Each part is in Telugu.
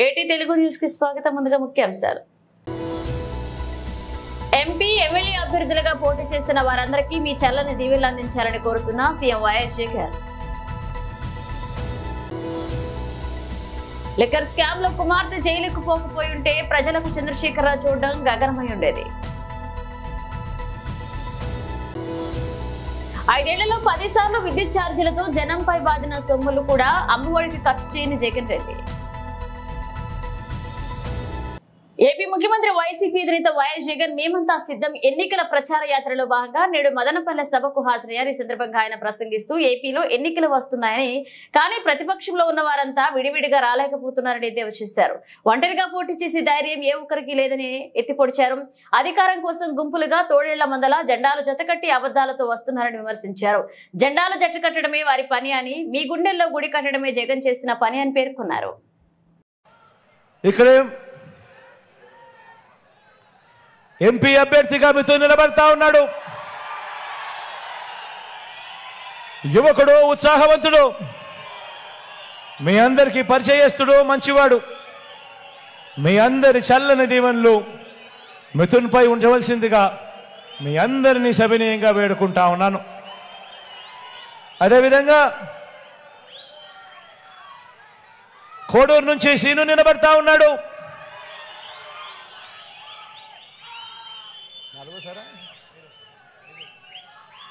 ఏటీ తెలుగు న్యూస్ కి స్వాగతం. ముందుగా ముఖ్యాంశాలు. ఎంపీ ఎమ్మెల్యే అభ్యర్థులుగా పోటీ చేస్తున్న వారందరికీ మీ చల్లని దీవెనలు అందించాలని కోరుతున్న CM YS Jagan. Liquor scam లో కుమార్తె జైలుకు పోకపోయి ఉంటే ప్రజలకు చంద్రశేఖరరావు చూడడం గగనమై ఉండేది. 5 ఏళ్లలో 10 సార్లు విద్యుత్ ఛార్జీలతో జనంపై బాధిన సొమ్ములు కూడా అమ్మఒడికి ఖర్చు చేయని జగన్ రెడ్డి. ఏపీ ముఖ్యమంత్రి వైసీపీ అధినేత వైఎస్ జగన్ మేమంతా సిద్ధం ఎన్నికల ప్రచార యాత్రలో భాగంగా నేడు మదనపల్లె సభకు హాజరయ్యారు. ఈ సందర్భంగా ఆయన ప్రసంగిస్తూ ఏపీలో ఎన్నికలు వస్తున్నాయని, కానీ ప్రతిపక్షంలో ఉన్న వారంతా విడివిడిగా రాలేకపోతున్నారని ఎద్దేవా చేశారు. ఒంటరిగా పోటీ చేసే ధైర్యం ఏ ఒక్కరికి లేదని ఎత్తిపొడిచారు. అధికారం కోసం గుంపులుగా తోడేళ్ల మందల జెండాలు జతకట్టి అబద్దాలతో వస్తున్నారని విమర్శించారు. జెండాలు జట్టు కట్టడమే వారి పని అని, మీ గుండెల్లో గుడి కట్టడమే జగన్ చేసిన పని అని పేర్కొన్నారు. ఎంపీ అభ్యర్థిగా మీతో నిలబడతా ఉన్నాడు. యువకుడు, ఉత్సాహవంతుడు, మీ అందరికీ పరిచయస్తుడు, మంచివాడు. మీ అందరి చల్లని దీవెనలు మిథున్పై ఉండవలసిందిగా మీ అందరినీ సవినయంగా వేడుకుంటా ఉన్నాను. అదేవిధంగా కోడూరు నుంచి సీను నిలబడతా ఉన్నాడు.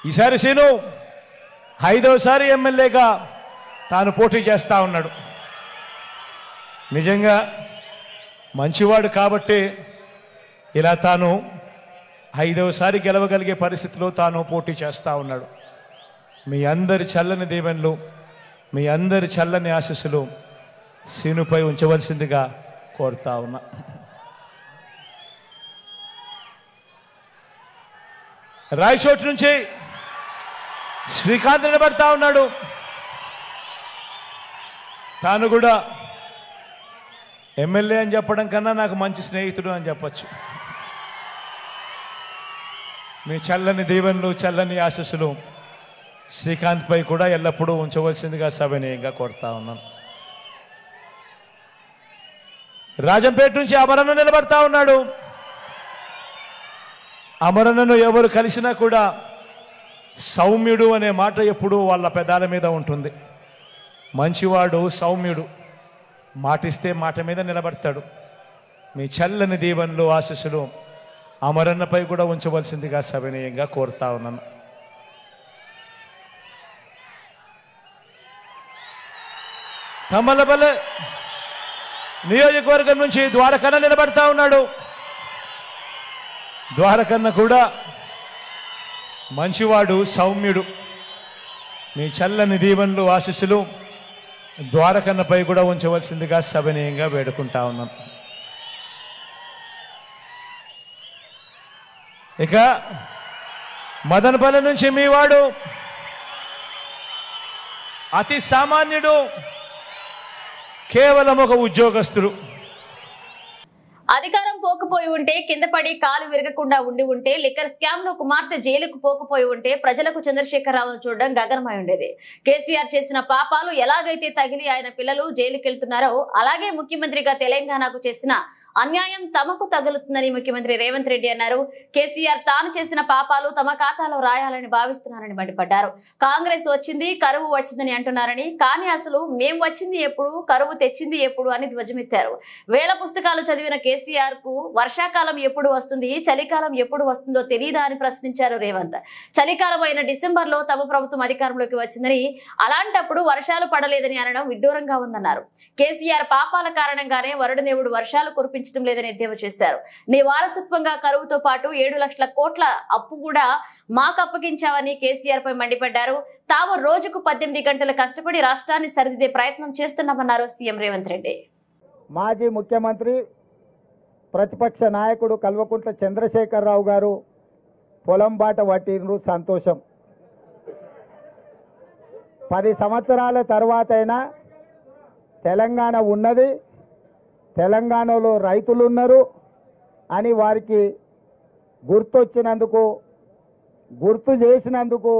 ఈసారి సీను 5వసారి ఎమ్మెల్యేగా తాను పోటీ చేస్తా ఉన్నాడు. నిజంగా మంచివాడు కాబట్టి ఇలా తాను 5వసారి గెలవగలిగే పరిస్థితిలో తాను పోటీ చేస్తా ఉన్నాడు. మీ అందరి చల్లని దీవెనలు, మీ అందరి చల్లని ఆశీస్సులు సీనుపై ఉంచవలసిందిగా కోరుతా ఉన్నా. రాయచోటు నుంచి శ్రీకాంత్ నిలబడతా ఉన్నాడు. తాను కూడా ఎమ్మెల్యే అని చెప్పడం కన్నా నాకు మంచి స్నేహితుడు అని చెప్పచ్చు. మీ చల్లని దీవెనలు, చల్లని ఆశీస్సులు శ్రీకాంత్పై కూడా ఎల్లప్పుడూ ఉంచవలసిందిగా సవినయంగా కోరుతా ఉన్నాను. రాజంపేట నుంచి అమరన్న నిలబడతా ఉన్నాడు. అమరన్నను ఎవరు కలిసినా కూడా సౌమ్యుడు అనే మాట ఎప్పుడూ వాళ్ళ పెదాల మీద ఉంటుంది. మంచివాడు, సౌమ్యుడు, మాటిస్తే మాట మీద నిలబడతాడు. మీ చల్లని దీవెనలు, ఆశీస్సులు అమరన్నపై కూడా ఉంచవలసిందిగా సవినయంగా కోరుతా ఉన్నాను. తమ్మలపల్లె నియోజకవర్గం నుంచి ద్వారకన్న నిలబడతా ఉన్నాడు. ద్వారకన్న కూడా మంచివాడు, సౌమ్యుడు. మీ చల్లని దీవెనలు, ఆశీస్సులు ద్వారకన్నపై కూడా ఉంచవలసిందిగా సవినయంగా వేడుకుంటా ఉన్నాం. ఇక మదనపల్లి నుంచి మీ వాడు అతి సామాన్యుడు, కేవలం ఒక ఉద్యోగస్తుడు. అధికారం పోకపోయి ఉంటే, కింద పడి కాలు విరగకుండా ఉండి ఉంటే, లిక్కర్ స్కామ్ లో కుమార్తె జైలుకు పోకపోయి ఉంటే ప్రజలకు చంద్రశేఖరరావును చూడడం గగనమై ఉండేది. కేసీఆర్ చేసిన పాపాలు ఎలాగైతే తగిలి ఆయన పిల్లలు జైలుకెళ్తున్నారో, అలాగే ముఖ్యమంత్రిగా తెలంగాణకు చేసిన అన్యాయం తమకు తగులుతుందని ముఖ్యమంత్రి రేవంత్ రెడ్డి అన్నారు. కేసీఆర్ తాను చేసిన పాపాలు తమ ఖాతాలో రాయాలని భావిస్తున్నారని మండిపడ్డారు. కాంగ్రెస్ వచ్చింది, కరువు వచ్చిందని అంటున్నారని, కానీ అసలు మేం వచ్చింది ఎప్పుడు, కరువు తెచ్చింది ఎప్పుడు అని ధ్వజమెత్తారు. వేల పుస్తకాలు చదివిన కేసీఆర్ కు వర్షాకాలం ఎప్పుడు వస్తుంది, చలికాలం ఎప్పుడు వస్తుందో తెలియదా అని ప్రశ్నించారు రేవంత్. చలికాలం అయిన డిసెంబర్ లో తమ ప్రభుత్వం అధికారంలోకి వచ్చిందని, అలాంటప్పుడు వర్షాలు పడలేదని అనడం విడ్డూరంగా ఉందన్నారు. కేసీఆర్ పాపాల కారణంగానే వరుణదేవుడు వర్షాలు కురిపించడం లేదని ఎద్దేవా చేశారు. నీ వారసత్వంగా కరువుతో పాటు 7 లక్షల కోట్ల అప్పు కూడా మాకు అప్పగించావని కేసీఆర్ పై మండిపడ్డారు. తాము రోజుకు 18 గంటలు కష్టపడి రాష్ట్రాన్ని సరిదిద్దే ప్రయత్నం చేస్తున్నామన్నారు సీఎం రేవంత్ రెడ్డి. మాజీ ముఖ్యమంత్రి, ప్రతిపక్ష నాయకుడు కల్వకుంట్ల చంద్రశేఖరరావు గారు పొలం బాట పట్టిండ్రు, సంతోషం. 10 సంవత్సరాల తర్వాతైనా తెలంగాణ ఉన్నది, తెలంగాణలో రైతులు ఉన్నారు అని వారికి గుర్తొచ్చినందుకు, గుర్తు చేసినందుకు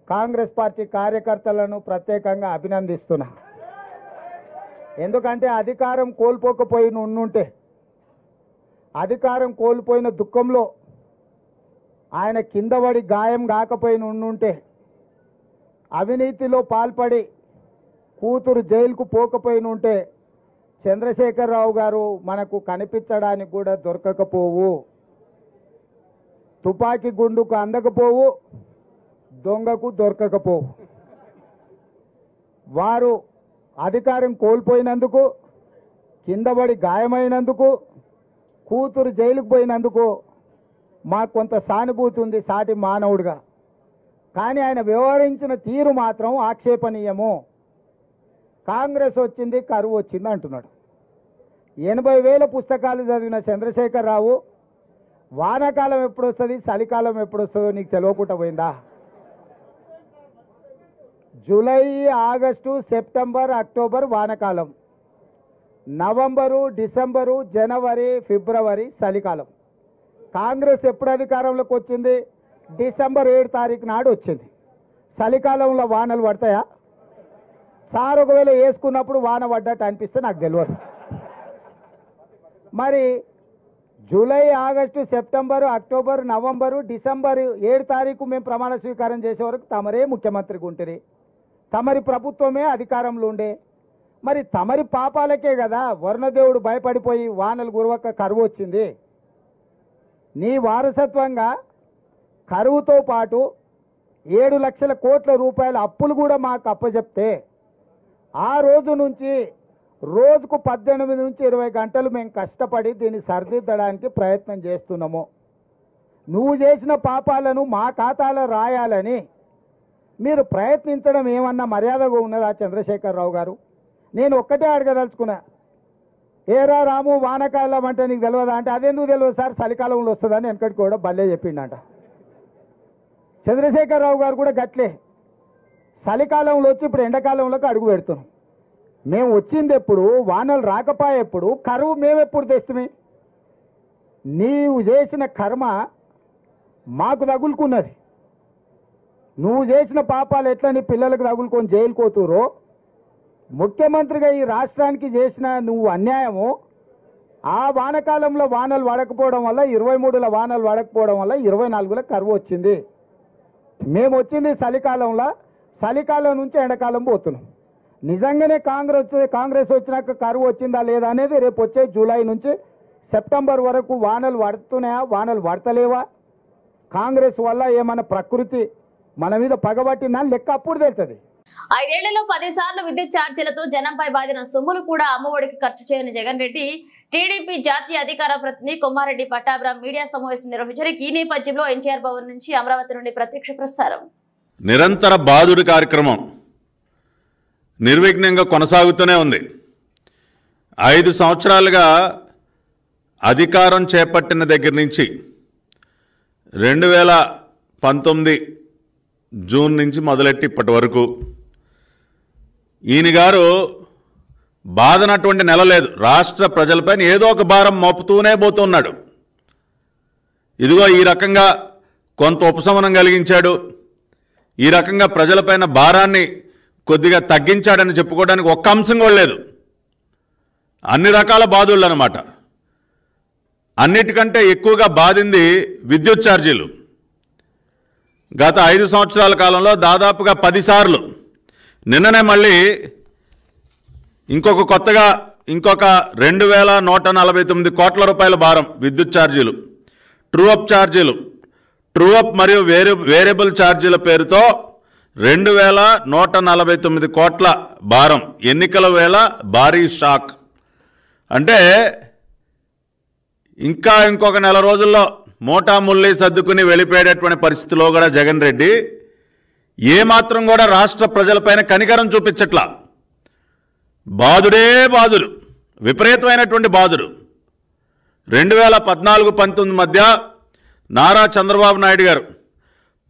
కాంగ్రెస్ పార్టీ కార్యకర్తలను ప్రత్యేకంగా అభినందిస్తున్నా. ఎందుకంటే అధికారం కోల్పోకపోయి ఉండుంటే, అధికారం కోల్పోయిన దుఃఖంలో ఆయన కింద పడి గాయం కాకపోయిన ఉండుంటే, అవినీతిలో పాల్పడి కూతురు జైలుకు పోకపోయిన ఉంటే చంద్రశేఖరరావు గారు మనకు కనిపించడానికి కూడా దొరకకపోవు. తుపాకీ గుండుకు అందకపోవు, దొంగకు దొరకకపోవు. వారు అధికారం కోల్పోయినందుకు, కిందపడి గాయమైనందుకు, కూతురు జైలుకు పోయినందుకు మాకు కొంత సానుభూతి ఉంది సాటి మానవుడిగా. కానీ ఆయన వ్యవహరించిన తీరు మాత్రం ఆక్షేపణీయము. కాంగ్రెస్ వచ్చింది, కరువు వచ్చింది అంటున్నాడు. 80,000 పుస్తకాలు చదివిన చంద్రశేఖరరావు వానాకాలం ఎప్పుడు వస్తుంది, చలికాలం ఎప్పుడు వస్తుందో నీకు తెలియకుండా పోయిందా? జూలై, ఆగస్టు, సెప్టెంబర్, అక్టోబర్ వానాకాలం, నవంబరు, డిసెంబరు, జనవరి, ఫిబ్రవరి చలికాలం. కాంగ్రెస్ ఎప్పుడు అధికారంలోకి వచ్చింది? డిసెంబర్ 7 తారీఖు నాడు వచ్చింది. చలికాలంలో వానలు పడతాయా? సార్ ఒకవేళ వేసుకున్నప్పుడు వాన పడ్డట్టు అనిపిస్తే నాకు తెలియదు. మరి July, August, September, October, November, December 7 తారీఖు మేము ప్రమాణ స్వీకారం చేసే వరకు తమరే ముఖ్యమంత్రిగా ఉంటుంది, తమరి ప్రభుత్వమే అధికారంలో ఉండే. మరి తమరి పాపాలకే కదా వరుణదేవుడు భయపడిపోయి వానలు గురవక కరువు వచ్చింది. నీ వారసత్వంగా కరువుతో పాటు 7 లక్షల కోట్ల రూపాయల అప్పులు కూడా మాకు అప్పచెప్తే, ఆ రోజు నుంచి రోజుకు 18 నుంచి 20 గంటలు మేము కష్టపడి దీన్ని సరిదిద్దడానికి ప్రయత్నం చేస్తున్నాము. నువ్వు చేసిన పాపాలను మా ఖాతాలో రాయాలని మీరు ప్రయత్నించడం ఏమన్నా మర్యాదగా ఉన్నదా చంద్రశేఖరరావు గారు? నేను ఒక్కటే అడగదలుచుకున్నా, ఏరా రాము వానకాలం అంటే నీకు తెలియదా అంటే, అదెందుకు తెలియదు సార్ చలికాలంలో వస్తుందని వెనకటికి కూడా బల్లే చెప్పిండంట. చంద్రశేఖరరావు గారు కూడా గట్లే చలికాలంలో వచ్చి ఇప్పుడు ఎండాకాలంలోకి అడుగు పెడుతున్నాం. మేము వచ్చింది ఎప్పుడు, వానలు రాకపోయేప్పుడు, కరువు మేమెప్పుడు తెస్తుమే? నీవు చేసిన కర్మ మాకు తగులుకున్నది. నువ్వు చేసిన పాపాలు ఎట్లా నీ పిల్లలకు తగులుకొని జైలు కోతురో, ముఖ్యమంత్రిగా ఈ రాష్ట్రానికి చేసిన నువ్వు అన్యాయము, ఆ వానకాలంలో వానలు పడకపోవడం వల్ల 23లో వానలు పడకపోవడం వల్ల 24లో కరువు వచ్చింది. మేము వచ్చింది చలికాలంలో, చలికాలం నుంచి ఎండాకాలం పోతున్నాం. నిజంగానే కాంగ్రెస్ వచ్చినాక కరువు వచ్చిందా లేదా అనేది రేపు వచ్చే జూలై నుంచి సెప్టెంబర్ వరకు వానలు పడుతున్నాయా, వానలు పడతలేవా, కాంగ్రెస్ వల్ల ఏమైనా ప్రకృతి మన మీద పగబట్టిందా లెక్క అప్పుడు తెలుస్తుంది. 5 ఏళ్లలో 10 సార్లు విద్యుత్ ఛార్జీలతో జనంపై బాధిన సొమ్ములు కూడా అమ్మఒడికి ఖర్చు చేయని జగన్ రెడ్డి టీడీపీ జాతీయ అధికార ప్రతినిధి కొమ్మారెడ్డి పట్టాభిరామ్ మీడియా సమావేశం నిర్వహించారు. ఈ నేపథ్యంలో ఎన్టీఆర్ భవన్ నుంచి అమరావతి నుండి ప్రత్యక్ష ప్రసారం. నిరంతర బాధుడి కార్యక్రమం నిర్విఘ్నంగా కొనసాగుతూనే ఉంది. 5 సంవత్సరాలుగా అధికారం చేపట్టిన దగ్గర నుంచి 2019 జూన్ నుంచి మొదలెట్టి ఇప్పటి వరకు ఈయన గారు బాధనటువంటి నెల లేదు. రాష్ట్ర ప్రజలపైన ఏదో ఒక భారం మోపుతూనే పోతున్నాడు. ఇదిగో ఈ రకంగా కొంత ఉపశమనం కలిగించాడు, ఈ రకంగా ప్రజలపైన భారాన్ని కొద్దిగా తగ్గించాడని చెప్పుకోవడానికి ఒక్క అంశం కూడా లేదు. అన్ని రకాల బాధలు అన్నమాట. అన్నిటికంటే ఎక్కువగా బాధింది విద్యుత్ ఛార్జీలు. గత 5 సంవత్సరాల కాలంలో దాదాపుగా 10 సార్లు, నిన్ననే మళ్ళీ ఇంకొక 2149 కోట్ల రూపాయల భారం విద్యుత్ ఛార్జీలు, ట్రూఅప్ ఛార్జీలు, ట్రూఅప్ మరియు వేరియబుల్ ఛార్జీల పేరుతో 2149 కోట్ల భారం. ఎన్నికల వేళ భారీ షాక్. అంటే ఇంకొక నెల రోజుల్లో మోటా ముల్లి సర్దుకుని వెళ్ళిపోయేటటువంటి పరిస్థితిలో కూడా జగన్ రెడ్డి ఏమాత్రం కూడా రాష్ట్ర ప్రజలపైన కనికరం చూపించట్లా. బాధుడే బాధుడు, విపరీతమైనటువంటి బాధుడు. 2014-19 మధ్య నారా చంద్రబాబు నాయుడు గారు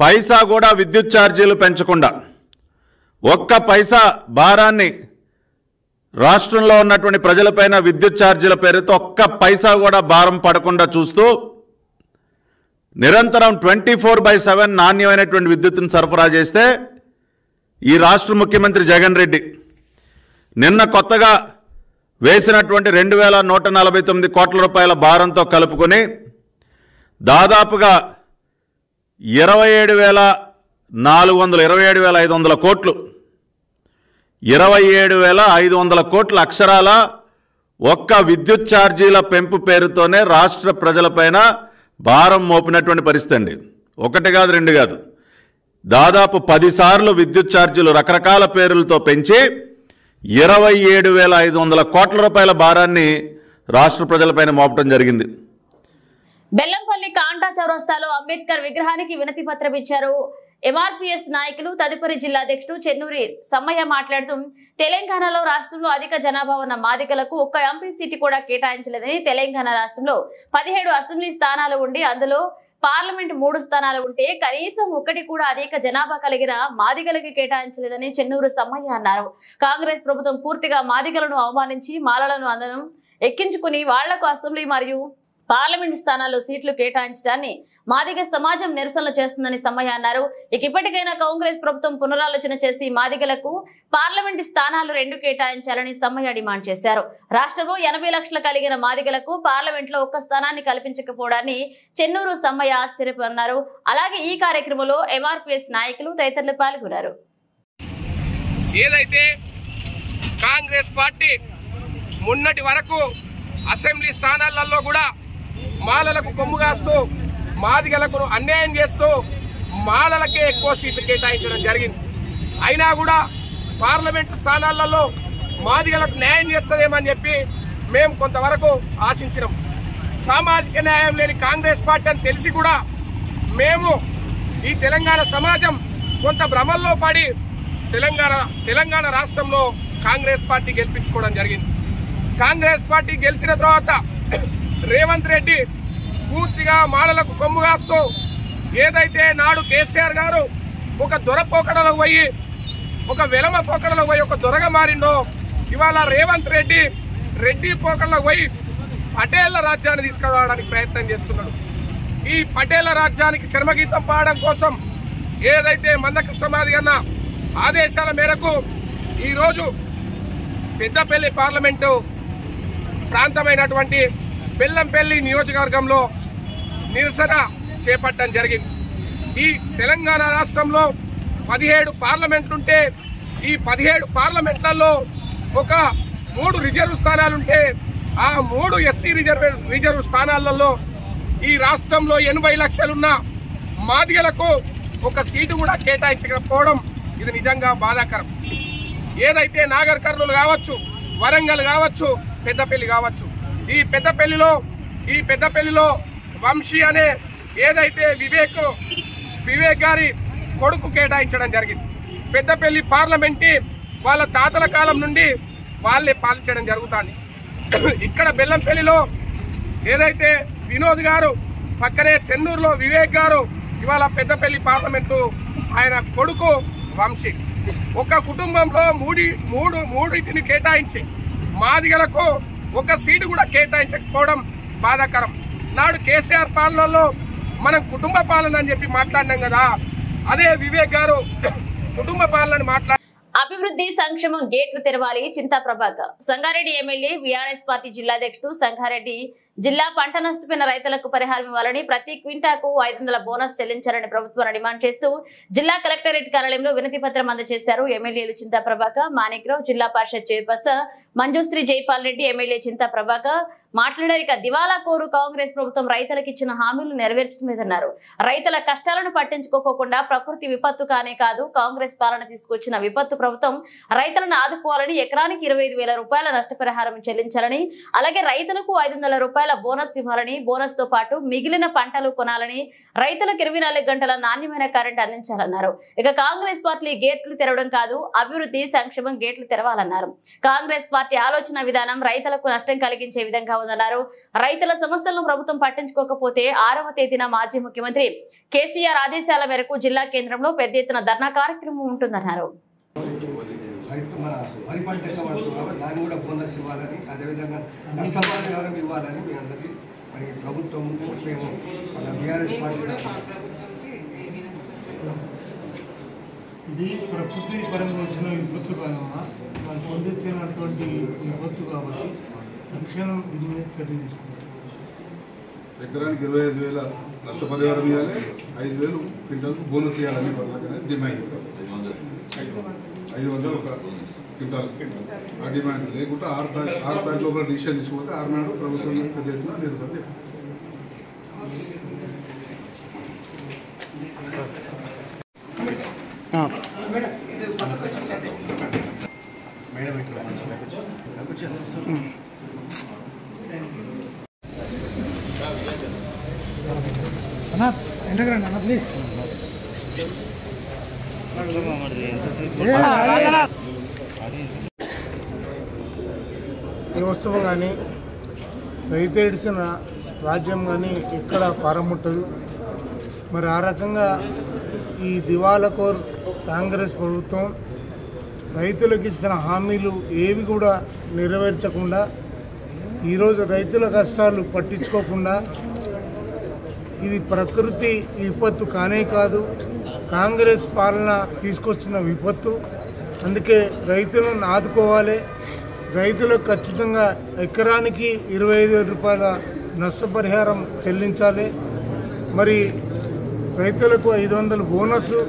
పైసా కూడా విద్యుత్ ఛార్జీలు పెంచకుండా, ఒక్క పైసా భారాన్ని రాష్ట్రంలో ఉన్నటువంటి ప్రజలపైన విద్యుత్ ఛార్జీల పేరుతో ఒక్క పైసా కూడా భారం పడకుండా చూస్తూ నిరంతరం 24/7 నాణ్యమైనటువంటి విద్యుత్తును సరఫరా చేస్తే ఈ రాష్ట్ర ముఖ్యమంత్రి జగన్ రెడ్డి నిన్న కొత్తగా వేసినటువంటి 2,149 కోట్ల రూపాయల భారంతో కలుపుకొని దాదాపుగా 27,500 కోట్లు 27,500 కోట్ల అక్షరాల ఒక్క విద్యుత్ ఛార్జీల పెంపు పేరుతోనే రాష్ట్ర ప్రజలపైన భారం మోపినటువంటి పరిస్థితి అండి. ఒకటి కాదు, రెండు కాదు, దాదాపు 10 సార్లు విద్యుత్ ఛార్జీలు రకరకాల పేర్లతో పెంచి 27,500 కోట్ల రూపాయల భారాన్ని రాష్ట్ర ప్రజలపైన మోపడం జరిగింది. బెల్లంపల్లి కాంటా చౌరస్తాలో అంబేద్కర్ విగ్రహానికి వినతి పత్రం ఇచ్చారు ఎంఆర్పీఎస్ నాయకులు. తదుపరి జిల్లా అధ్యక్షుడు చెన్నూరి సమ్మయ్య మాట్లాడుతూ తెలంగాణలో రాష్ట్రంలో అధిక జనాభా ఉన్న మాదిగలకు ఒక్క ఎంపీ సీటు కూడా కేటాయించలేదని, తెలంగాణ రాష్ట్రంలో 17 అసెంబ్లీ స్థానాలు ఉండి అందులో పార్లమెంట్ 3 స్థానాలు ఉంటే కనీసం ఒకటి కూడా అధిక జనాభా కలిగిన మాదిగలకి కేటాయించలేదని చెన్నూరు సమ్మయ్య అన్నారు. కాంగ్రెస్ ప్రభుత్వం పూర్తిగా మాదిగలను అవమానించి మాలలను అందరం ఎక్కించుకుని వాళ్లకు అసెంబ్లీ మరియు పార్లమెంట్ స్థానాల్లో సీట్లు కేటాయించడాన్ని మాదిగ సమాజం నిరసనలు చేస్తుందని సమ్మయ్య అన్నారు. ఇప్పటికైనా కాంగ్రెస్ ప్రభుత్వం పునరాలోచన చేసి మాదిగలకు పార్లమెంట్ స్థానాలు 2 కేటాయించాలని సమ్మయ్య డిమాండ్ చేశారు. రాష్ట్రంలో 80 లక్షలు కలిగిన మాదిగలకు పార్లమెంట్ లో 1 స్థానాన్ని కల్పించకపోవడాన్ని చెన్నూరు సమ్మయ్య ఆశ్చర్యపన్నారు. అలాగే ఈ కార్యక్రమంలో ఎంఆర్పీఎస్ నాయకులు తదితరులు పాల్గొన్నారు. ఏదైతే కాంగ్రెస్ పార్టీ మొన్నటి వరకు అసెంబ్లీ స్థానాలలో కూడా మాలలకు కొమ్ముగాస్తూ మాదిగలకు అన్యాయం చేస్తూ మాలలకే ఎక్కువ సీట్లు కేటాయించడం జరిగింది. అయినా కూడా పార్లమెంటు స్థానాలలో మాదిగలకు న్యాయం చేస్తుందేమని చెప్పి మేము కొంతవరకు ఆశించినాం. సామాజిక న్యాయం లేని కాంగ్రెస్ పార్టీ అని తెలిసి కూడా మేము ఈ తెలంగాణ సమాజం కొంత భ్రమల్లో పడి తెలంగాణ రాష్ట్రంలో కాంగ్రెస్ పార్టీ గెలిపించుకోవడం జరిగింది. కాంగ్రెస్ పార్టీ గెలిచిన తర్వాత రేవంత్ రెడ్డి పూర్తిగా మాలలకు కొమ్ముగాస్తూ ఏదైతే నాడు కేసీఆర్ గారు ఒక దొర పోకడలో పోయి ఒక వెలమ పోకడలో పోయి ఒక దొరగా మారిండో, ఇవాళ రేవంత్ రెడ్డి పోకడలో పోయి పటేళ్ల రాజ్యాన్ని తీసుకురావడానికి ప్రయత్నం చేస్తున్నాడు. ఈ పటేళ్ల రాజ్యానికి చర్మగీతం పాడడం కోసం ఏదైతే మందకృష్ణ మాదిగన్న ఆదేశాల మేరకు ఈరోజు పెద్దపల్లి పార్లమెంటు ప్రాంతమైనటువంటి బెల్లంపల్లి నియోజకవర్గంలో నిరసన చేపట్టడం జరిగింది. ఈ తెలంగాణ రాష్ట్రంలో 17 పార్లమెంట్లుంటే ఈ 17 పార్లమెంట్లలో ఒక 3 రిజర్వ్ స్థానాలుంటే ఆ 3 ఎస్సీ రిజర్వ్ స్థానాలలో ఈ రాష్ట్రంలో 80 లక్షలున్న మాదిగలకు ఒక సీటు కూడా కేటాయించకపోవడం ఇది నిజంగా బాధాకరం. ఏదైతే నాగర్ కర్నూలు కావచ్చు, వరంగల్ కావచ్చు, పెద్దపల్లి కావచ్చు, ఈ పెద్దపల్లిలో వంశీ అనే ఏదైతే వివేక్ గారి కొడుకు కేటాయించడం జరిగింది. పెద్దపల్లి పార్లమెంట్ వాళ్ళ తాతల కాలం నుండి వాళ్ళే పాలించడం జరుగుతుంది. ఇక్కడ బెల్లంపల్లిలో ఏదైతే వినోద్ గారు, పక్కనే చెన్నూరులో వివేక్ గారు, ఇవాళ పెద్దపల్లి పార్లమెంటు ఆయన కొడుకు వంశీ. ఒక కుటుంబంలో మూడింటిని కేటాయించి మాదిగలకు ఒక సీటు కూడా కేటాయించకపోవడం బాధాకరం. నాడు కేసీఆర్ పాలనలో మనం కుటుంబ పాలన అని చెప్పి మాట్లాడినాం కదా, అదే వివేక్ గారు కుటుంబ పాలన మాట్లాడు. అభివృద్ధి సంక్షేమం గేట్లు తెరవాలి. Chinta Prabhakar Sangareddy MLA BRS party జిల్లా అధ్యక్షుడు సంగారెడ్డి జిల్లా పంట నష్టపోయిన రైతులకు పరిహారం ఇవ్వాలని, ప్రతి క్వింటాకు 500 బోనస్ చెల్లించాలని ప్రభుత్వాన్ని డిమాండ్ చేస్తూ జిల్లా కలెక్టరేట్ కార్యాలయంలో వినతి పత్రం అందజేశారు. ఎమ్మెల్యేలు చింతా ప్రభాకర్, మాణిక్రావు, జిల్లా పరిషత్ చైర్పర్సన్ మంజుశ్రీ జైపాల్ రెడ్డి, ఎమ్మెల్యే చింతా ప్రభాకర్ మాట్లాడారు. ఇక దివాలా కోరు కాంగ్రెస్ ప్రభుత్వం రైతులకు ఇచ్చిన హామీలు నెరవేర్చలేదన్నారు. రైతుల కష్టాలను పట్టించుకోకుండా ప్రకృతి విపత్తు కానే కాదు, కాంగ్రెస్ పాలన తీసుకొచ్చిన విపత్తు ప్రభుత్వం రైతులను ఆదుకోవాలని, ఎకరానికి 25,000 రూపాయల నష్టపరిహారం చెల్లించాలని, అలాగే రైతులకు 500 రూపాయల బోనస్ ఇవ్వాలని, బోనస్ తో పాటు మిగిలిన పంటలు కొనాలని, రైతులకు 24 గంటల నాణ్యమైన కరెంట్ అందించాలన్నారు. ఇక కాంగ్రెస్ పార్టీ గేట్లు తెరవడం కాదు, అభివృద్ధి సంక్షేమం గేట్లు తెరవాలన్నారు. కాంగ్రెస్ పార్టీ ఆలోచన విధానం రైతులకు నష్టం కలిగించే విధంగా ఉందన్నారు. రైతుల సమస్యలను ప్రభుత్వం పట్టించుకోకపోతే 6వ తేదీన మాజీ ముఖ్యమంత్రి కేసీఆర్ ఆదేశాల మేరకు జిల్లా కేంద్రంలో పెద్ద ఎత్తున ధర్నా కార్యక్రమం ఉంటుందన్నారు. మన వరి పంట దాన్ని కూడా బోనస్ ఇవ్వాలని, అదేవిధంగా నష్టపరిహారం ఇవ్వాలని మీ అందరికీ మరి ప్రభుత్వం మేము మన బీఆర్ఎస్ పార్టీ ఇది ప్రకృతి పరంగా వచ్చిన విపత్తు కాదమ్మా, వాళ్ళు పొందించినటువంటి విపత్తు కాబట్టి తక్షణం దీని మీద చర్య తీసుకుంటారు. ఎకరానికి 25,000 నష్టపరిహారం ఇవ్వాలి, 5,000 క్వింటల్ బోనస్ ఇవ్వాలని పర్లేదని డిమాండ్. 500 ఒక క్వింటాల్ ఆ డిమాండ్ లేకుంటే 6 తారీఖు లోపల డిసిషన్ తీసుకుంటే 6 నాడు ప్రభుత్వం పెద్ద ఎత్తున నిధులు. ప్లీజ్ ఈ ఉత్సవం కానీ రైతు ఏడిసిన రాజ్యం కానీ ఎక్కడ పారముట్టదు. మరి ఆ రకంగా ఈ దివాళాకోర్ కాంగ్రెస్ ప్రభుత్వం రైతులకు ఇచ్చిన హామీలు ఏవి కూడా నెరవేర్చకుండా, ఈరోజు రైతుల కష్టాలు పట్టించుకోకుండా, ఇది ప్రకృతి విపత్తు కానే కాదు, కాంగ్రెస్ పాలన తీసుకొచ్చిన విపత్తు. అందుకే రైతులను ఆదుకోవాలి. రైతులకు ఖచ్చితంగా ఎకరానికి 25,000 రూపాయల నష్టపరిహారం చెల్లించాలి. మరి రైతులకు 500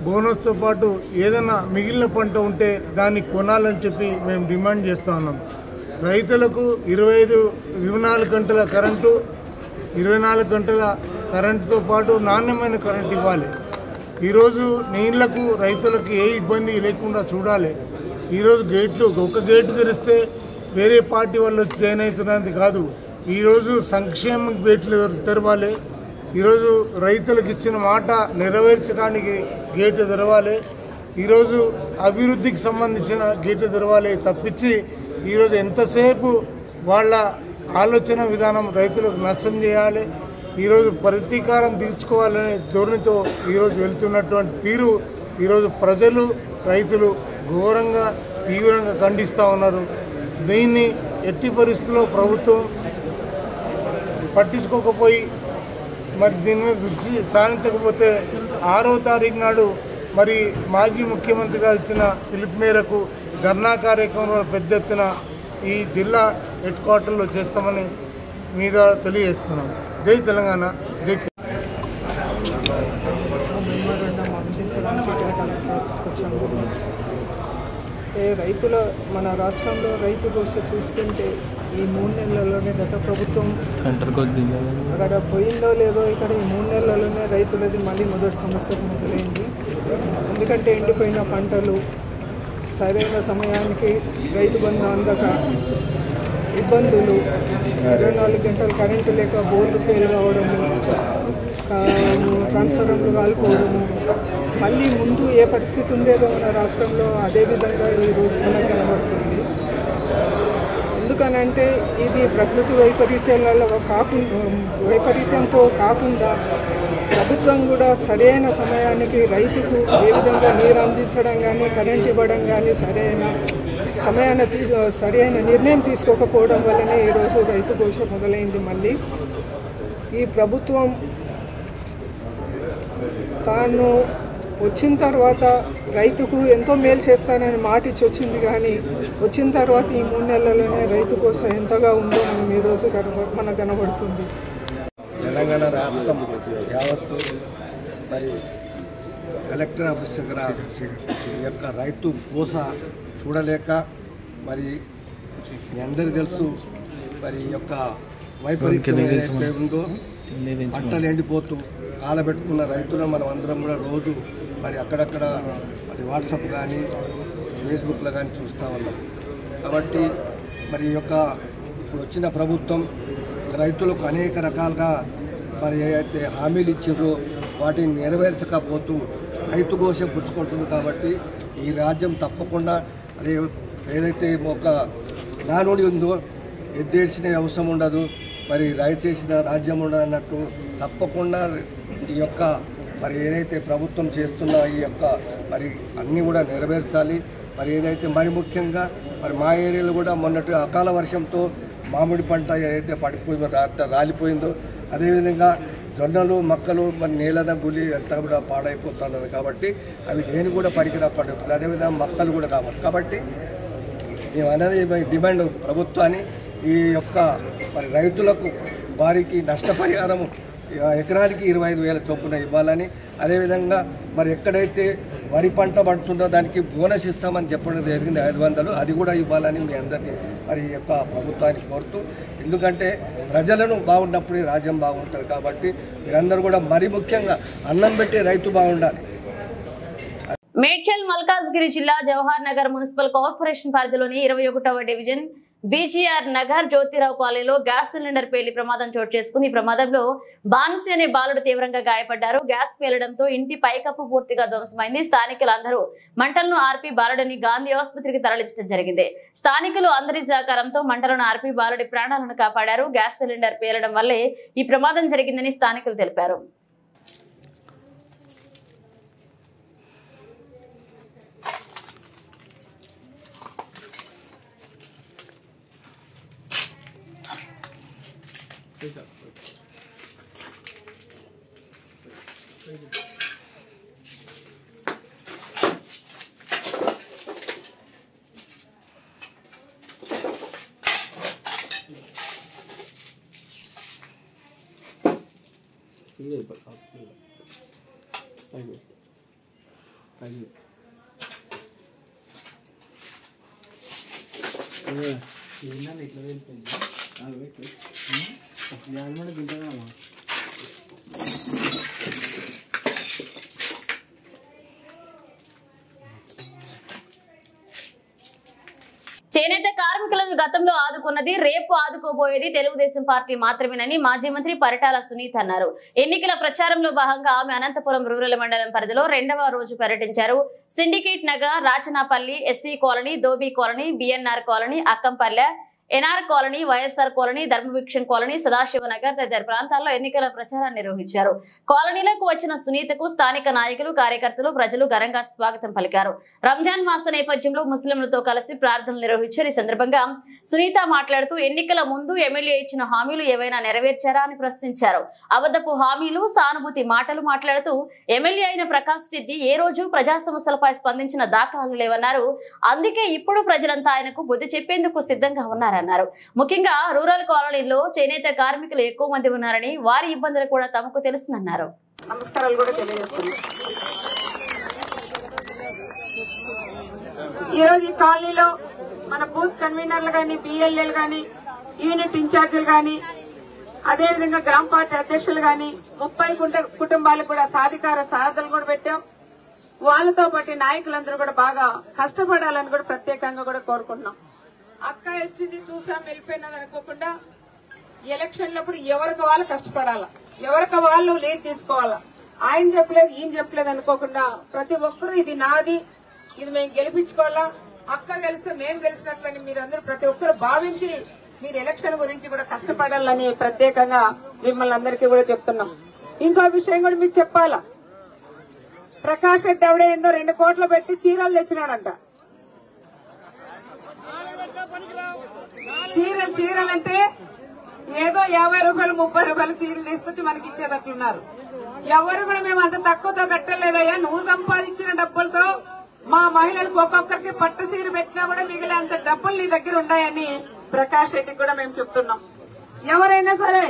బోనస్తో పాటు ఏదైనా మిగిలిన పంట ఉంటే దాన్ని కొనాలని చెప్పి మేము డిమాండ్ చేస్తూ ఉన్నాం. రైతులకు 24 గంటల కరెంటు, 24 గంటల కరెంటుతో పాటు నాణ్యమైన కరెంటు ఇవ్వాలి. ఈరోజు నీళ్లకు రైతులకు ఏ ఇబ్బంది లేకుండా చూడాలి. ఈరోజు ఒక గేటు తెరిస్తే వేరే పార్టీ వాళ్ళు జాయిన్ అవుతున్నది కాదు. ఈరోజు సంక్షేమ గేట్లు తెరవాలి. ఈరోజు రైతులకు ఇచ్చిన మాట నెరవేర్చడానికి గేటు తెరవాలి. ఈరోజు అభివృద్ధికి సంబంధించిన గేటు తెరవాలి తప్పించి ఈరోజు ఎంతసేపు వాళ్ళ ఆలోచన విధానం రైతులకు నష్టం చేయాలి, ఈరోజు ప్రతీకారం తీర్చుకోవాలనే ధోరణితో ఈరోజు వెళ్తున్నటువంటి తీరు ఈరోజు ప్రజలు రైతులు ఘోరంగా తీవ్రంగా ఖండిస్తూ ఉన్నారు. దీన్ని ఎట్టి పరిస్థితుల్లో ప్రభుత్వం పట్టించుకోకపోయి మరి దీని మీద దృష్టి సారించకపోతే 6వ తారీఖు నాడు మరి మాజీ ముఖ్యమంత్రి గారు ఇచ్చిన పిలుపు మేరకు ధర్నా కార్యక్రమంలో పెద్ద ఎత్తున ఈ జిల్లా హెడ్ క్వార్టర్లో చేస్తామని మీద తెలియజేస్తున్నాం. జై తెలంగాణ, జై రైతుల మన రాష్ట్రంలో రైతు భవిష్యత్ చూస్తుంటే ఈ 3 నెలల్లోనే గత ప్రభుత్వం అక్కడ పోయిందో లేదో ఇక్కడ ఈ 3 నెలల్లోనే రైతులది మళ్ళీ మొదటి సమస్య మొదలైంది. ఎందుకంటే ఎండిపోయిన పంటలు, సరైన సమయానికి రైతు బంధు అందక ఇబ్బందులు, 24 గంటలు కరెంటు లేక బోర్డు ఫెయిల్ కావడము, ట్రాన్స్ఫార్మర్లు కాలిపోవడము, మళ్ళీ ముందు ఏ పరిస్థితి ఉండేదో మన రాష్ట్రంలో అదేవిధంగా ఈరోజు మనకు కనబడుతుంది. ఎందుకనంటే ఇది ప్రకృతి వైపరీత్యంతో కాకుండా ప్రభుత్వం కూడా సరైన సమయానికి రైతుకు ఏ విధంగా నీరు అందించడం కానీ, కరెంట్ ఇవ్వడం కానీ సరైన నిర్ణయం తీసుకోకపోవడం వల్లనే ఈరోజు రైతు ఘోష మొదలైంది. మళ్ళీ ఈ ప్రభుత్వం తాను వచ్చిన తర్వాత రైతుకు ఎంతో మేలు చేస్తానని మాట ఇచ్చి వచ్చింది, కానీ వచ్చిన తర్వాత ఈ 3 నెలల్లోనే రైతు కోసం ఎంతగా ఉందో మనం ఈరోజు మనకు కనబడుతుంది. తెలంగాణ రాష్ట్రం యావత్తు మరి కలెక్టర్ ఆఫీస్ దగ్గర ఈ యొక్క రైతు కోస చూడలేక మరి మీ అందరికీ తెలుసు మరి ఈ యొక్క వైపరీత్యం ఏదైతే ఉందో పంటలు ఎండిపోతూ కాలబెట్టుకున్న రైతులను మనం అందరం కూడా రోజు మరి అక్కడక్కడ మరి వాట్సాప్ కానీ ఫేస్బుక్లో కానీ చూస్తూ ఉన్నాం. కాబట్టి మరి ఈ యొక్క ఇప్పుడు వచ్చిన ప్రభుత్వం రైతులకు అనేక రకాలుగా మరి ఏదైతే హామీలు ఇచ్చిండ్రో వాటిని నెరవేర్చకపోతూ రైతు ఘోష పుచ్చుకుంటుంది. కాబట్టి ఈ రాజ్యం తప్పకుండా అదే ఏదైతే ఒక నానుడి ఉందో ఎద్దేడ్చిన అవసరం ఉండదు, మరి రైతు చేసిన రాజ్యం ఉండదు అన్నట్టు తప్పకుండా ఈ యొక్క మరి ఏదైతే ప్రభుత్వం చేస్తున్న ఈ యొక్క మరి అన్నీ కూడా నెరవేర్చాలి. మరి ఏదైతే మరి ముఖ్యంగా మరి మా ఏరియాలో కూడా మొన్నటి అకాల వర్షంతో మామిడి పంట ఏదైతే పడిపోయిందో రాలిపోయిందో, అదేవిధంగా జొన్నలు మక్కలు మన నేలన గులి అంతా కూడా పాడైపోతున్నది కాబట్టి అవి దేని కూడా పనికిరాపడుతుంది. అదేవిధంగా మక్కలు కూడా కాబట్టి మేము అనేది డిమాండ్ ప్రభుత్వాన్ని ఈ యొక్క మరి రైతులకు వారికి నష్టపరిహారం ఎకరానికి 25,000 చొప్పున ఇవ్వాలని, అదేవిధంగా మరి ఎక్కడైతే వరి పంట పడుతుందో దానికి బోనస్ ఇస్తామని చెప్పడం జరిగింది 500, అది కూడా ఇవ్వాలని మీ అందరినీ మరి ఈ యొక్క ప్రభుత్వాన్ని కోరుతూ, ఎందుకంటే ప్రజలను బాగున్నప్పుడు రాజ్యం బాగుంటుంది కాబట్టి మీరందరూ కూడా మరి ముఖ్యంగా అన్నం పెట్టి రైతు బాగుండాలి. మేడ్చల్ మల్కాజ్గిరి జిల్లా జవహర్ నగర్ మున్సిపల్ కార్పొరేషన్ పరిధిలోని 21వ డివిజన్ బీజీఆర్ నగర్ జ్యోతిరావు కాలనీలో గ్యాస్ సిలిండర్ పేలి ప్రమాదం చోటు చేసుకుంది. ఈ ప్రమాదంలో బాన్సీ అనే బాలుడు తీవ్రంగా గాయపడ్డారు. గ్యాస్ పేలడంతో ఇంటి పైకప్పు పూర్తిగా ధ్వంసమైంది. స్థానికులందరూ మంటలను ఆర్పి బాలుడిని గాంధీ ఆసుపత్రికి తరలించడం జరిగింది. స్థానికులు అందరి సహకారంతో మంటలను ఆర్పి బాలుడి ప్రాణాలను కాపాడారు. గ్యాస్ సిలిండర్ పేలడం వల్లే ఈ ప్రమాదం జరిగిందని స్థానికులు తెలిపారు. చేనేత కార్మికులను గతంలో ఆదుకున్నది, రేపు ఆదుకోబోయేది తెలుగుదేశం పార్టీ మాత్రమేనని మాజీ మంత్రి పరిటాల సునీత అన్నారు. ఎన్నికల ప్రచారంలో భాగంగా ఆమె అనంతపురం రూరల్ మండలం పరిధిలో 2వ రోజు పర్యటించారు. Syndicate Nagar, Rachanapalli, SC colony, Dhobi colony, BNR colony, Akkampalle, NR colony, YSR colony, Dharmabhiksham colony, Sadashivanagar తదితర ప్రాంతాల్లో ఎన్నికల ప్రచారాన్ని నిర్వహించారు. కాలనీలకు వచ్చిన సునీతకు స్థానిక నాయకులు, కార్యకర్తలు, ప్రజలు ఘనంగా స్వాగతం పలికారు. రంజాన్ మాస నేపథ్యంలో ముస్లింలతో కలిసి ప్రార్థనలు నిర్వహించారు. ఈ సందర్భంగా సునీత మాట్లాడుతూ ఎన్నికల ముందు ఎమ్మెల్యే ఇచ్చిన హామీలు ఏవైనా నెరవేర్చారా అని ప్రశ్నించారు. అబద్ధపు హామీలు, సానుభూతి మాటలు మాట్లాడుతూ ఎమ్మెల్యే అయిన ప్రకాష్ రెడ్డి ఏ రోజు ప్రజా సమస్యలపై స్పందించిన దాఖలాలు లేవన్నారు. అందుకే ఇప్పుడు ప్రజలంతా ఆయనకు బుద్ధి చెప్పేందుకు సిద్ధంగా ఉన్నారు. ముఖ్యంగా రూరల్ కాలనీలో చేనేత కార్మికులు ఎక్కువ మంది ఉన్నారని, వారి ఇబ్బందులు కూడా తమకు తెలుసునన్నారు. నమస్కారాలు కూడా తెలియజేస్తున్నాం. ఈరోజు ఈ కాలనీలో మన బూత్ కన్వీనర్లు గాని, బిఎల్ఏలు గాని, యూనిట్ ఇన్ఛార్జీలు గాని, అదేవిధంగా గ్రామ పార్టీ అధ్యక్షులు గాని 30 కుటుంబాలకు కూడా సాధికార సాధనలు కూడా పెట్టాం. వాళ్ళతో పాటు నాయకులందరూ కూడా బాగా కష్టపడాలని కూడా ప్రత్యేకంగా కూడా కోరుకుంటున్నాం. అక్క వచ్చింది చూసాం వెళ్ళిపోయినది అనుకోకుండా ఎలక్షన్లప్పుడు ఎవరికి వాళ్ళు కష్టపడాలా, ఎవరికి వాళ్ళు లీడ్ తీసుకోవాలా, ఆయన చెప్పలేదు ఈయన చెప్పలేదు అనుకోకుండా ప్రతి ఒక్కరూ ఇది నాది, ఇది మేము గెలిపించుకోవాలా, అక్క గెలిస్తే మేము గెలిచినట్లని మీరందరూ ప్రతి ఒక్కరు భావించి మీరు ఎలక్షన్ గురించి కూడా కష్టపడాలని ప్రత్యేకంగా మిమ్మల్ని అందరికీ కూడా చెప్తున్నాం. ఇంకో విషయం కూడా మీకు చెప్పాలా, ప్రకాష్ రెడ్డి ఆవిడ ఏందో 2 కోట్లు పెట్టి చీరలు తెచ్చినాడంట. చీరలంటే ఏదో 50 రూపాయలు 30 రూపాయలు చీరలు తీసుకొచ్చి మనకి ఇచ్చేటట్లున్నారు. ఎవరు కూడా మేము అంత తక్కువతో కట్టలేదయ్యా, నువ్వు సంపాదించిన డబ్బులతో మా మహిళలకు ఒక్కొక్కరికి పట్టు చీర పెట్టినా కూడా మిగిలే అంత డబ్బులు నీ దగ్గర ఉన్నాయని ప్రకాష్ రెడ్డికి కూడా మేము చెప్తున్నాం. ఎవరైనా సరే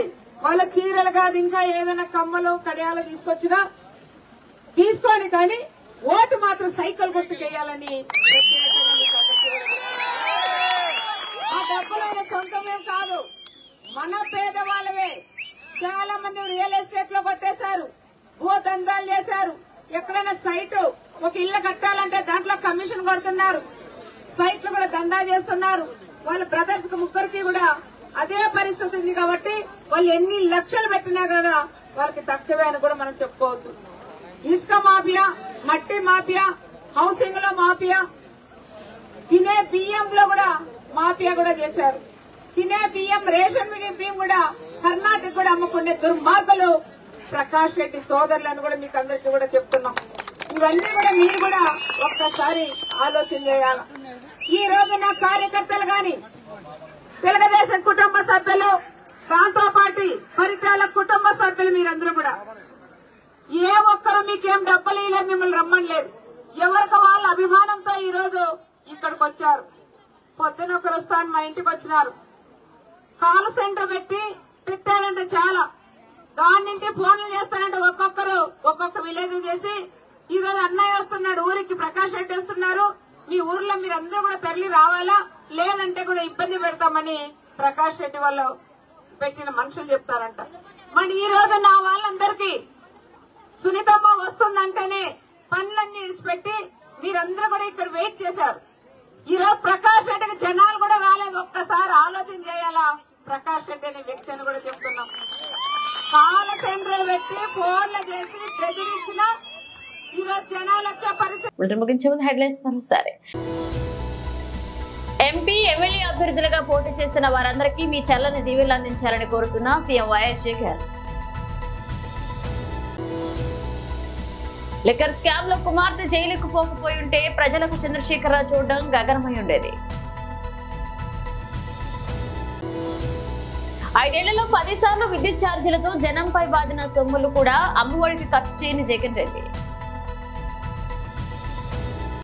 వాళ్ళ చీరలు కాదు ఇంకా ఏదైనా కమ్మలు కడియాలు తీసుకొచ్చినా తీసుకొని, కానీ ఓటు మాత్రం సైకిల్ గుర్తుకేయాలని. ఆ డబ్బులైన సొంతమేం కాదు, మన పేదవాళ్ళవే. చాలా మంది రియల్ ఎస్టేట్ లో కొట్టేశారు, భూ దందాలు చేశారు. ఎక్కడైనా సైట్ ఒక ఇల్లు కట్టాలంటే దాంట్లో కమిషన్ కొడుతున్నారు, సైట్లు కూడా దందా చేస్తున్నారు. వాళ్ళ బ్రదర్స్ కు 3 కూడా అదే పరిస్థితి ఉంది కాబట్టి వాళ్ళు ఎన్ని లక్షలు పెట్టినా కూడా వాళ్ళకి తక్కువే అని కూడా మనం చెప్పుకోవచ్చు. ఇసుక మాఫియా, మట్టి మాఫియా, హౌసింగ్ లో మాఫియా, తినే బియ్యం లో కూడా మాఫియా కూడా చేశారు. తినే బియ్యం, రేషన్ బియ్యం కూడా కర్ణాటక కూడా అమ్ముకునే దుర్మార్గులు ప్రకాష్ రెడ్డి సోదరులను కూడా మీకు అందరికీ కూడా చెప్తున్నాం. ఇవన్నీ కూడా మీరు కూడా ఒక్కసారి ఆలోచన చేయాలి. ఈ రోజు నా కార్యకర్తలు గాని, తెలుగుదేశం కుటుంబ సభ్యులు, దాంతో పాటు పరిటాల కుటుంబ సభ్యులు మీరందరూ కూడా ఏ ఒక్కరు మీకేం డబ్బులు ఇలే మిమ్మల్ని రమ్మనలేదు. ఎవరికి వాళ్ళ అభిమానంతో ఈ రోజు ఇక్కడికి వచ్చారు. పొద్దున ఒకరు వస్తాను మా ఇంటికి వచ్చినారు. కాల్ సెంటర్ పెట్టారంటే చాలా, దాని నుంచి ఫోన్లు చేస్తారంటే ఒక్కొక్కరు ఒక్కొక్క విలేజ్ చేసి ఈ రోజు అన్నయ్య వస్తున్నాడు ఊరికి, ప్రకాష్ రెడ్డి వస్తున్నారు, మీ ఊర్లో మీరు అందరూ కూడా తరలి రావాలా, లేదంటే కూడా ఇబ్బంది పెడతామని ప్రకాష్ రెడ్డి వాళ్ళు పెట్టిన మనుషులు చెప్తారంట. మరి ఈ రోజు నా వాళ్ళందరికీ సునీతమ్మ వస్తుందంటేనే పనులన్నీ ఇడిచిపెట్టి మీరందరూ కూడా ఇక్కడ వెయిట్ చేశారు. ఈ రోజు ప్రకాష్ రెడ్డికి జనాలు కూడా రాలేదు. ఒక్కసారి ఆలోచన చేయాలా ప్రకాష్ రెడ్డి అనే వ్యక్తి అని కూడా చెప్తున్నాం. కాల సెంటర్ పెట్టి ఫోన్లు చేసి బెదిరించిన ఈ రోజు జనాలు వచ్చే పరిస్థితి. ముగించే ముందు హెడ్లైన్స్ మరోసారి. ఎంపీ ఎమ్మెల్యే అభ్యర్థులుగా పోటీ చేస్తున్న వారందరికీ మీ చల్లని దీవెనలు అందించాలని కోరుతున్న CM YS Jagan. Liquor scam లో కుమార్తె జైలుకు పోకపోయి ఉంటే ప్రజలకు చంద్రశేఖరరావు చూడడం గగనమై ఉండేది. 5 ఏళ్లలో 10 సార్లు విద్యుత్ ఛార్జీలతో జనంపై బాధిన సొమ్ములు కూడా అమ్మఒడికి ఖర్చు చేయని జగన్ రెడ్డి.